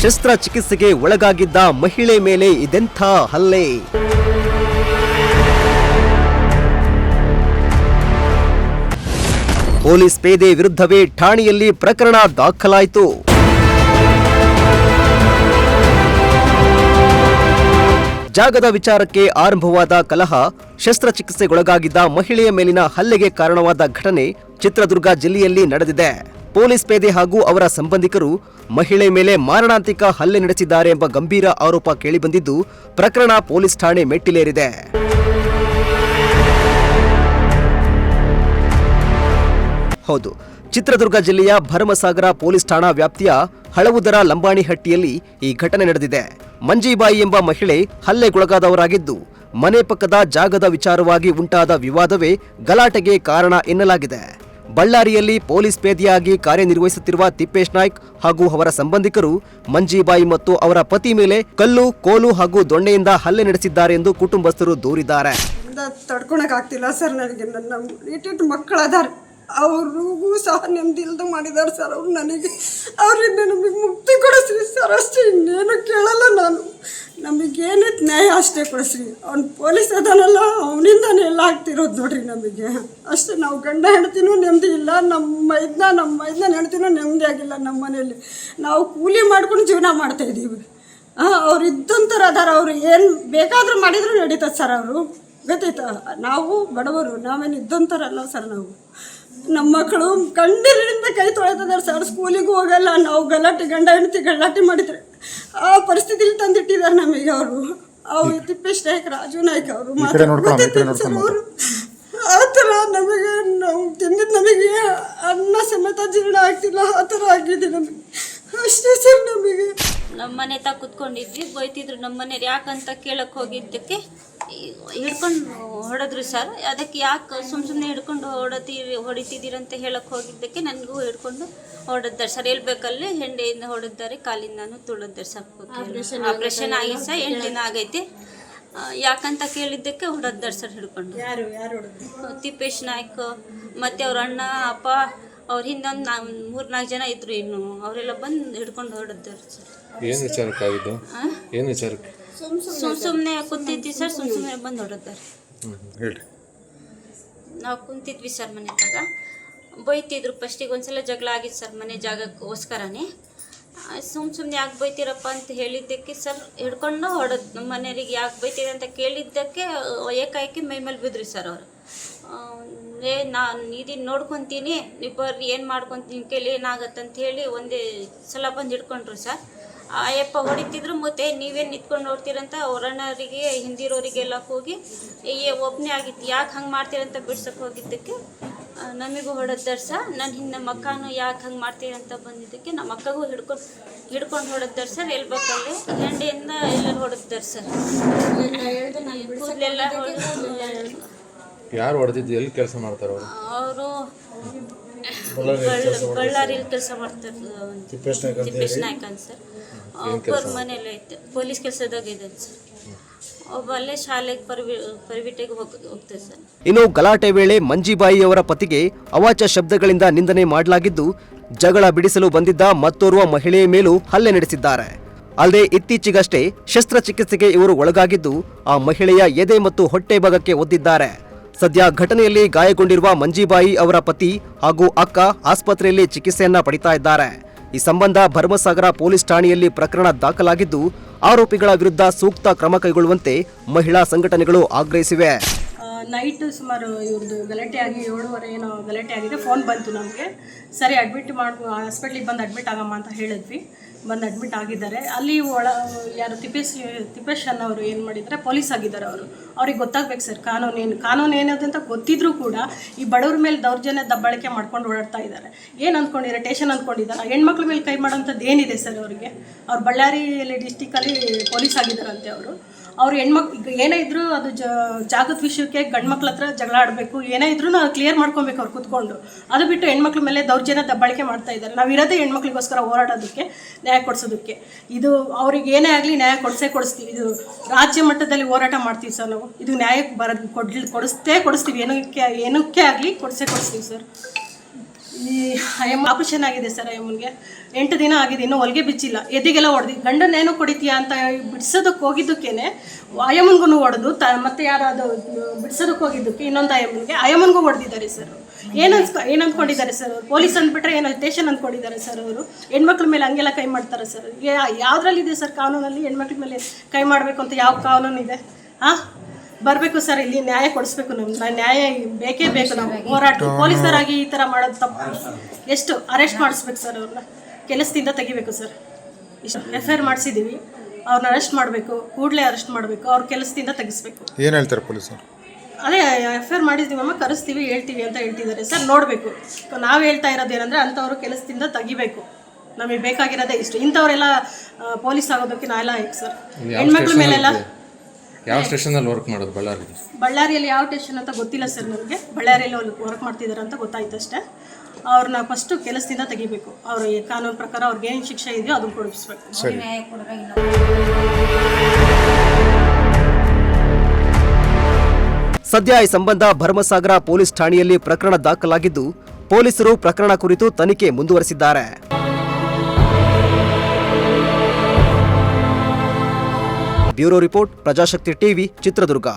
ಶಸ್ತ್ರಚಿಕಿತ್ಸೆಗೆ ಒಳಗಾಗಿದ್ದ ಮಹಿಳೆ ಮೇಲೆ ಇದೆಂಥ ಹಲ್ಲೆ. ಪೊಲೀಸ್ ಪೇದೆ ವಿರುದ್ಧವೇ ಠಾಣೆಯಲ್ಲಿ ಪ್ರಕರಣ ದಾಖಲಾಯಿತು. ಜಾಗದ ವಿಚಾರಕ್ಕೆ ಆರಂಭವಾದ ಕಲಹ, ಶಸ್ತ್ರಚಿಕಿತ್ಸೆಗೊಳಗಾಗಿದ್ದ ಮಹಿಳೆಯ ಮೇಲಿನ ಹಲ್ಲೆಗೆ ಕಾರಣವಾದ ಘಟನೆ ಚಿತ್ರದುರ್ಗ ಜಿಲ್ಲೆಯಲ್ಲಿ ನಡೆದಿದೆ. ಪೊಲೀಸ್ ಪೇದೆ ಹಾಗೂ ಅವರ ಸಂಬಂಧಿಕರು ಮಹಿಳೆ ಮೇಲೆ ಮಾರಣಾಂತಿಕ ಹಲ್ಲೆ ನಡೆಸಿದ್ದಾರೆ ಎಂಬ ಗಂಭೀರ ಆರೋಪ ಕೇಳಿಬಂದಿದ್ದು, ಪ್ರಕರಣ ಪೊಲೀಸ್ ಠಾಣೆ ಮೆಟ್ಟಿಲೇರಿದೆ. ಹೌದು, ಚಿತ್ರದುರ್ಗ ಜಿಲ್ಲೆಯ ಭರಮಸಾಗರ ಪೊಲೀಸ್ ಠಾಣಾ ವ್ಯಾಪ್ತಿಯ ಹಳವುದರ ಲಂಬಾಣಿಹಟ್ಟಿಯಲ್ಲಿ ಈ ಘಟನೆ ನಡೆದಿದೆ. ಮಂಜೀಬಾಯಿ ಎಂಬ ಮಹಿಳೆ ಹಲ್ಲೆಗೊಳಗಾದವರಾಗಿದ್ದು, ಮನೆ ಪಕ್ಕದ ಜಾಗದ ವಿಚಾರವಾಗಿ ಉಂಟಾದ ವಿವಾದವೇ ಗಲಾಟೆಗೆ ಕಾರಣ ಎನ್ನಲಾಗಿದೆ. ಬಳ್ಳಾರಿಯಲ್ಲಿ ಪೊಲೀಸ್ ಪೇದೆಯಾಗಿ ಕಾರ್ಯನಿರ್ವಹಿಸುತ್ತಿರುವ ತಿಪ್ಪೇಶ್ ನಾಯ್ಕ್ ಹಾಗೂ ಅವರ ಸಂಬಂಧಿಕರು ಮಂಜೀಬಾಯಿ ಮತ್ತು ಅವರ ಪತಿ ಮೇಲೆ ಕಲ್ಲು, ಕೋಲು ಹಾಗೂ ದೊಣ್ಣೆಯಿಂದ ಹಲ್ಲೆ ನಡೆಸಿದ್ದಾರೆ ಎಂದು ಕುಟುಂಬಸ್ಥರು ದೂರಿದ್ದಾರೆ. ತಡ್ಕೊಳಕ್ ಆಗ್ತಿಲ್ಲ ಸರ್, ನನಗೆ ನನ್ನ ಮಕ್ಕಳದಾರ, ಅವ್ರಿಗೂ ಸಹ ನೆಮ್ಮದಿ ಇಲ್ದಂಗೆ ಮಾಡಿದ್ದಾರೆ ಸರ್. ಅವ್ರು ಅವರಿಂದ ನಮಗೆ ಮುಕ್ತಿ ಕೊಡಿಸ್ರಿ ಸರ್, ಅಷ್ಟೇ, ಇನ್ನೇನು ಕೇಳಲ್ಲ ನಾನು. ನಮಗೇನೈತೆ ನ್ಯಾಯ ಅಷ್ಟೇ ಕೊಡಿಸ್ರಿ. ಅವ್ನು ಪೊಲೀಸ್ ಅದಾನಲ್ಲ, ಅವನಿಂದಾನೇ ಎಲ್ಲ ಆಗ್ತಿರೋದು ನೋಡ್ರಿ ನಮಗೆ ಅಷ್ಟೇ. ನಾವು ಗಂಡ ಹೆಂಡ್ತಿನೂ ನೆಮ್ಮದಿ ಇಲ್ಲ, ನಮ್ಮ ಮೈದನ ಹೆಂಡ್ತಿನೂ ನೆಮ್ಮದಿ ಆಗಿಲ್ಲ. ನಮ್ಮ ಮನೆಯಲ್ಲಿ ನಾವು ಕೂಲಿ ಮಾಡ್ಕೊಂಡು ಜೀವನ ಮಾಡ್ತಾಯಿದ್ದೀವಿ. ಅವ್ರು ಇದ್ದಂಥವ್ರು ಅದಾರ, ಅವ್ರು ಏನು ಬೇಕಾದರೂ ಮಾಡಿದ್ರು ನಡೀತದೆ ಸರ್. ಅವರು ಗೊತ್ತಾಯ್ತಾ, ನಾವು ಬಡವರು, ನಾವೇನು ಇದ್ದಂಥವ್ರಲ್ಲ ಸರ್. ನಾವು ನಮ್ಮ ಮಕ್ಕಳು ಗಂಡನಿಂದ ಕೈ ತೊಳೆದಿದ್ದಾರೆ ಸರ್, ಸ್ಕೂಲಿಗೂ ಹೋಗಲ್ಲ. ನಾವು ಗಂಡ ಹೆಂಡತಿ ಗಲಾಟೆ ಮಾಡಿದ್ರೆ ಆ ಪರಿಸ್ಥಿತಿಲಿ ತಂದಿಟ್ಟಿದ್ದಾರೆ ನಮಗೆ ಅವರು. ಅವ್ರು ತಿಪ್ಪೇಶ್ ನಾಯ್ಕ, ರಾಜು ನಾಯ್ಕ ಅವರು ಸರ್. ಅವರು ಆ ಥರ ನಮಗೆ, ನಾವು ತಿಂದಿದ್ದು ನಮಗೆ ಅನ್ನ ಸಮೇತ ಜೀರ್ಣ ಆಗ್ತಿಲ್ಲ, ಆ ಥರ ಆಗಿದೆ ನಮಗೆ ಅಷ್ಟೇ ಸರ್. ನಮಗೆ ನಮ್ಮ ಮನೆ ತಾ ಕುತ್ಕೊಂಡಿದ್ವಿ, ಬೈತಿದ್ರು ನಮ್ಮ ಮನೆಯವ್ರು. ಯಾಕಂತ ಕೇಳಕ್ಕೆ ಹೋಗಿದ್ದಕ್ಕೆ ಹಿಡ್ಕೊಂಡು ಹೊಡೆದ್ರು ಸರ್. ಅದಕ್ಕೆ ಯಾಕೆ ಸುಮ್ಮನೆ ಹಿಡ್ಕೊಂಡು ಹೊಡಿತಿದ್ದೀರಂತ ಹೇಳಕ್ಕೆ ಹೋಗಿದ್ದಕ್ಕೆ ನನಗೂ ಹಿಡ್ಕೊಂಡು ಹೊಡೆದಾರೆ ಸರ್. ಹೇಳ್ಬೇಕಲ್ಲಿ ಹೆಂಡೆಯಿಂದ ಹೊಡೆದಾರೆ, ಕಾಲಿಂದಾನು ತುಳಿದಾರೆ ಸರ್. ಆಪ್ರೇಷನ್ ಆಗಿದೆ ಸರ್, 8 ದಿನ ಆಗೈತಿ. ಯಾಕಂತ ಕೇಳಿದ್ದಕ್ಕೆ ಹೊಡೆದಾರೆ ಸರ್ ಹಿಡ್ಕೊಂಡು. ಯಾರು ತಿಪ್ಪೇಶ್ ನಾಯ್ಕ ಮತ್ತು ಅವ್ರ ಅಣ್ಣ, ಅಪ್ಪ, ಅವ್ರ ಹಿಂದೊಂದು 3-4 ಜನ ಇದ್ರು. ಇನ್ನು ಅವರೆಲ್ಲ ಬಂದು ಹಿಡ್ಕೊಂಡು ಹೊಡೆದಾರೆ ಸರ್. ಏನು ವಿಚಾರಕ್ಕಾಗಿದ್ದು? ಏನು ವಿಚಾರಕ್ಕೆ? ಸುಮ್ಮನೆ ಕೂತಿದ್ವಿ ಸರ್, ಸುಮ್ಮನೆ ಬಂದು ಹೊಡೆದಾರೆ. ಹೇಳಿ. ನಾವು ಕುಂತಿದ್ವಿ ಸರ್ ಮನೆಯಾಗ, ಬೈತಿದ್ರು. ಫಸ್ಟಿಗೆ ಒಂದ್ಸಲ ಜಗಳ ಆಗಿತ್ತು ಸರ್ ಮನೆ ಜಾಗಕ್ಕೋಸ್ಕರನೇ. ಸುಮ್ಮನೆ ಯಾಕೆ ಬೈತೀರಪ್ಪ ಅಂತ ಹೇಳಿದ್ದಕ್ಕೆ ಸರ್ ಹಿಡ್ಕೊಂಡು ಹೊಡೆದು. ನಮ್ಮ ಮನೆಯವ್ರಿಗೆ ಯಾಕೆ ಬೈತೀರಿ ಅಂತ ಕೇಳಿದ್ದಕ್ಕೆ ಏಕಾಏಕಿ ಮೈ ಮೇಲೆ ಬಿದ್ರಿ ಸರ್ ಅವರು. ನಾನು ಇದನ್ನು ನೋಡ್ಕೊತೀನಿ, ನೀವು ಬರ್ರಿ, ಏನು ಮಾಡ್ಕೊತೀನಿ, ಕೈಲಿ ಏನಾಗತ್ತಂತ ಹೇಳಿ ಒಂದೇ ಸಲ ಬಂದು ಹಿಡ್ಕೊಂಡ್ರು ಸರ್. ಅಯ್ಯಪ್ಪ ಹೊಡಿತಿದ್ರು. ಮತ್ತು ನೀವೇನು ನಿಂತ್ಕೊಂಡು ನೋಡ್ತೀರಂತ ಅವ್ರಣ್ಣರಿಗೆ, ಹಿಂದಿರೋರಿಗೆಲ್ಲ ಹೋಗಿ ಒಬ್ಬನೇ ಆಗಿತ್ತು. ಯಾಕೆ ಹಂಗೆ ಮಾಡ್ತೀರಂತ ಬಿಡ್ಸಕ್ಕೆ ಹೋಗಿದ್ದಕ್ಕೆ ನಮಗೂ ಹೊಡೆದಾರೆ ಸರ್. ನನ್ನ ಹಿಂದೆ ಮಕ್ಕನೂ ಯಾಕೆ ಹಂಗೆ ಮಾಡ್ತೀರಂತ ಬಂದಿದ್ದಕ್ಕೆ ನಮ್ಮ ಅಕ್ಕಗೂ ಹಿಡ್ಕೊಂಡು ಹೊಡೆದಾರೆ ಸರ್. ಹೇಳ್ಬೇಕಲ್ಲಿ ಹೆಂಡೆಯಿಂದ ಎಲ್ಲರೂ ಹೊಡೆದಾರೆ ಸರ್. ಕೂದಲೆಲ್ಲ ಯಾರು ಹೊಡೆದಿದ್ದು? ಎಲ್ಲಿ ಕೆಲಸ ಮಾಡ್ತಾರೆ ಅವರು? ಬಳ್ಳಾರಿಯಲ್ಲಿ ಕೆಲಸ ಮಾಡ್ತಾರೆ, ತಿಪ್ಪೇಶ್ ನಾಯ್ಕ ಅಂತ ಸರ್. ಅವ್ರ ಮನೇಲಿ ಐತೆ, ಪೊಲೀಸ್ ಕೆಲಸದಾಗ ಇದೆ ಸರ್. ಒಬ್ಬ ಅಲ್ಲೇ ಶಾಲೆಗೆ ಪರಿವಿಟೆಗೆ ಹೋಗ್ತದೆ ಸರ್. ಇನ್ನು ಗಲಾಟೆ ವೇಳೆ ಮಂಜೀಬಾಯಿ ಅವರ ಪತಿಗೆ ಅವಾಚ್ಯ ಶಬ್ದಗಳಿಂದ ನಿಂದನೆ ಮಾಡಲಾಗಿದ್ದು, ಜಗಳ ಬಿಡಿಸಲು ಬಂದಿದ್ದ ಮತ್ತೋರ್ವ ಮಹಿಳೆಯ ಮೇಲೂ ಹಲ್ಲೆ ನಡೆಸಿದ್ದಾರೆ. ಅಲ್ಲದೆ ಇತ್ತೀಚೆಗಷ್ಟೇ ಶಸ್ತ್ರಚಿಕಿತ್ಸೆಗೆ ಇವರು ಒಳಗಾಗಿದ್ದು, ಆ ಮಹಿಳೆಯ ಎದೆ ಮತ್ತು ಹೊಟ್ಟೆ ಭಾಗಕ್ಕೆ ಒದ್ದಿದ್ದಾರೆ. ಸದ್ಯ ಘಟನೆಯಲ್ಲಿ ಗಾಯಗೊಂಡಿರುವ ಮಂಜೀಬಾಯಿ ಅವರ ಪತಿ ಹಾಗೂ ಅಕ್ಕ ಆಸ್ಪತ್ರೆಯಲ್ಲಿ ಚಿಕಿತ್ಸೆಯನ್ನ ಪಡಿತಾ ಇದ್ದಾರೆ. ಈ ಸಂಬಂಧ ಭರಮಸಾಗರ ಪೊಲೀಸ್ ಠಾಣೆಯಲ್ಲಿ ಪ್ರಕರಣ ದಾಖಲಾಗಿದ್ದು, ಆರೋಪಿಗಳ ವಿರುದ್ಧ ಸೂಕ್ತ ಕ್ರಮ ಕೈಗೊಳ್ಳುವಂತೆ ಮಹಿಳಾ ಸಂಘಟನೆಗಳು ಆಗ್ರಹಿಸಿವೆ. ನೈಟ್ ಸುಮಾರು ಇವ್ರದ್ದು ಗಲಾಟೆ ಆಗಿ 7:30 ಏನೋ ಗಲಾಟೆ ಆಗಿದೆ. ಫೋನ್ ಬಂತು ನಮಗೆ. ಸರಿ, ಅಡ್ಮಿಟ್ ಹಾಸ್ಪಿಟ್ಲಿಗೆ ಬಂದು ಅಡ್ಮಿಟ್ ಆಗಮ್ಮ ಅಂತ ಹೇಳಿದ್ವಿ. ಬಂದು ಅಡ್ಮಿಟ್ ಆಗಿದ್ದಾರೆ. ಅಲ್ಲಿ ಯಾರು ತಿಪ್ಪೇಶ್ ಅನ್ನೋರು ಏನು ಮಾಡಿದ್ದಾರೆ, ಪೊಲೀಸ್ ಆಗಿದ್ದಾರೆ ಅವರು. ಅವ್ರಿಗೆ ಗೊತ್ತಾಗಬೇಕು ಸರ್ ಕಾನೂನು ಏನದಂತ ಗೊತ್ತಿದ್ರೂ ಕೂಡ ಈ ಬಡವ್ರ ಮೇಲೆ ದೌರ್ಜನ್ಯ ದಬ್ಬಾಳಿಕೆ ಮಾಡ್ಕೊಂಡು ಓಡಾಡ್ತಾ ಇದ್ದಾರೆ. ಏನು ಅಂದ್ಕೊಂಡಿದ್ದಾರೆ, ಟೇಷನ್ ಅಂದ್ಕೊಂಡಿದ್ದಾರೆ. ಹೆಣ್ಮಕ್ಳ ಮೇಲೆ ಕೈ ಮಾಡೋಂಥದ್ದು ಏನಿದೆ ಸರ್ ಅವರಿಗೆ? ಅವ್ರು ಬಳ್ಳಾರಿಯಲ್ಲಿ ಡಿಸ್ಟಿಕಲ್ಲಿ ಪೊಲೀಸ್ ಆಗಿದ್ದಾರಂತೆ ಅವರು. ಅವ್ರು ಹೆಣ್ಮಕ್ಳು ಏನೇ ಇದ್ರೂ ಅದು ಜಾಗದ ವಿಷಯಕ್ಕೆ ಗಂಡು ಮಕ್ಳ ಹತ್ರ ಜಗಳ ಆಡಬೇಕು, ಏನೇ ಇದ್ರೂ ನಾವು ಕ್ಲಿಯರ್ ಮಾಡ್ಕೊಬೇಕು ಅವ್ರು ಕೂತ್ಕೊಂಡು. ಅದು ಬಿಟ್ಟು ಹೆಣ್ಮಕ್ಳ ಮೇಲೆ ದೌರ್ಜನ್ಯ ದಬ್ಬಾಳಿಕೆ ಮಾಡ್ತಾ ಇದ್ದಾರೆ. ನಾವು ಇರೋದೇ ಹೆಣ್ಮಕ್ಳಿಗೋಸ್ಕರ ಹೋರಾಡೋದಕ್ಕೆ, ನ್ಯಾಯ ಕೊಡಿಸೋದಕ್ಕೆ. ಇದು ಅವ್ರಿಗೆ ಏನೇ ಆಗಲಿ ನ್ಯಾಯ ಕೊಡಿಸ್ತೀವಿ. ಇದು ರಾಜ್ಯ ಮಟ್ಟದಲ್ಲಿ ಹೋರಾಟ ಮಾಡ್ತೀವಿ ಸರ್ ನಾವು. ಇದು ನ್ಯಾಯಕ್ಕೆ ಕೊಡಿಸ್ತೀವಿ. ಏನಕ್ಕೆ ಆಗಲಿ ಕೊಡಿಸ್ತೀವಿ ಸರ್. ಈ ಅಯ್ಯಮ್ಮ ಆಪರೇಷನ್ ಆಗಿದೆ ಸರ್. ಅಯ್ಯಮ್ಮನಿಗೆ 8 ದಿನ ಆಗಿದೆ, ಇನ್ನೂ ಹೊಲಿಗೆ ಬಿಚ್ಚಿಲ್ಲ. ಎದೆಗೆಲ್ಲ ಹೊಡೆದು ಗಂಡನೇನೋ ಕೊಡಿತೀಯಾ ಅಂತ ಬಿಡಿಸೋದಕ್ಕೆ ಹೋಗಿದ್ದಕ್ಕೇನೆ ಅಯ್ಯಮ್ಮನಿಗೂ ಹೊಡೆದು ಮತ್ತೆ ಯಾರಾದ್ರು ಬಿಡಿಸೋದಕ್ಕೆ ಹೋಗಿದ್ದಕ್ಕೆ ಇನ್ನೊಂದು ಅಯ್ಯಮ್ಮನಿಗೂ ಹೊಡೆದಿದ್ದಾರೆ ಸರ್. ಏನು ಅಂದ್ಕೊಂಡಿದ್ದಾರೆ ಸರ್ ಅವರು? ಪೊಲೀಸ್ ಅಂದ್ಬಿಟ್ರೆ ಏನೋ ಸ್ಟೇಷನ್ ಅಂದ್ಕೊಂಡಿದ್ದಾರೆ ಸರ್ ಅವರು. ಹೆಣ್ಮಕ್ಳ ಮೇಲೆ ಹಂಗೆಲ್ಲ ಕೈ ಮಾಡ್ತಾರೆ ಸರ್. ಯಾವುದ್ರಲ್ಲಿದೆ ಸರ್ ಕಾನೂನಲ್ಲಿ ಹೆಣ್ಮಕ್ಳ ಮೇಲೆ ಕೈ ಮಾಡಬೇಕು ಅಂತ ಯಾವ ಕಾನೂನು ಇದೆ? ಹಾಂ, ಬರಬೇಕು ಸರ್, ಇಲ್ಲಿ ನ್ಯಾಯ ಕೊಡಿಸ್ಬೇಕು. ನಮ್ಗೆ ನ್ಯಾಯ ಬೇಕೇ ಬೇಕು. ನಾವು ಹೋರಾಟ ಪೊಲೀಸರಾಗಿ ಈ ಥರ ಮಾಡೋದು ತಪ್ಪು. ಎಷ್ಟು ಅರೆಸ್ಟ್ ಮಾಡಿಸ್ಬೇಕು ಸರ್, ಅವ್ರನ್ನ ಕೆಲಸದಿಂದ ತೆಗಿಬೇಕು ಸರ್. ಇಷ್ಟು FIR ಮಾಡಿಸಿದ್ದೀವಿ, ಅವ್ರನ್ನ ಅರೆಸ್ಟ್ ಮಾಡಬೇಕು, ಕೂಡಲೇ ಅರೆಸ್ಟ್ ಮಾಡಬೇಕು, ಅವ್ರ ಕೆಲಸದಿಂದ ತೆಗಿಸ್ಬೇಕು. ಏನು ಹೇಳ್ತಾರೆ ಪೊಲೀಸರು? ಅದೇ FIR ಮಾಡಿದ್ದೀವಮ್ಮ, ಕರೆಸ್ತೀವಿ, ಹೇಳ್ತೀವಿ ಅಂತ ಹೇಳ್ತಿದ್ದಾರೆ ಸರ್. ನೋಡಬೇಕು. ನಾವು ಹೇಳ್ತಾ ಇರೋದೇನೆಂದರೆ ಅಂಥವ್ರು ಕೆಲಸದಿಂದ ತೆಗಿಬೇಕು. ನಮಗೆ ಬೇಕಾಗಿರೋದೇ ಇಷ್ಟು. ಇಂಥವರೆಲ್ಲ ಪೊಲೀಸ್ ಆಗೋದಕ್ಕೆ ನಾವೆಲ್ಲ ಹೇಗೆ ಸರ್? ಹೆಣ್ಮಕ್ಳ ಮೇಲೆಲ್ಲ ಯಾವ ಸ್ಟೇಷನಲ್ಲಿ ವರ್ಕ್ ಮಾಡೋದು? ಬಳ್ಳಾರಿಯಲ್ಲಿ ಯಾವ ಸ್ಟೇಷನ್ ಅಂತ ಗೊತ್ತಿಲ್ಲ ಸರ್ ನನಗೆ. ಬಳ್ಳಾರಿಯಲ್ಲಿ ಅವ್ರು ವರ್ಕ್ ಮಾಡ್ತಿದ್ದಾರೆ ಅಂತ ಗೊತ್ತಾಯ್ತು ಅಷ್ಟೇ. ಅವ್ರನ್ನ ಫಸ್ಟು ಕೆಲಸದಿಂದ ತೆಗಿಬೇಕು. ಅವ್ರ ಕಾನೂನು ಪ್ರಕಾರ ಅವ್ರಿಗೆ ಏನು ಶಿಕ್ಷೆ ಇದೆಯೋ ಅದನ್ನು ಕೊಡಿಸ್ಬೇಕು. ಸದ್ಯ ಈ ಸಂಬಂಧ ಭರಮಸಾಗರ ಪೊಲೀಸ್ ಠಾಣೆಯಲ್ಲಿ ಪ್ರಕರಣ ದಾಖಲಾಗಿದ್ದು ಪೊಲೀಸರು ಪ್ರಕರಣ ಕುರಿತು ತನಿಖೆ ಮುಂದುವರೆಸಿದ್ದಾರೆ. Bureau report, Prajashakti TV, Chitradurga.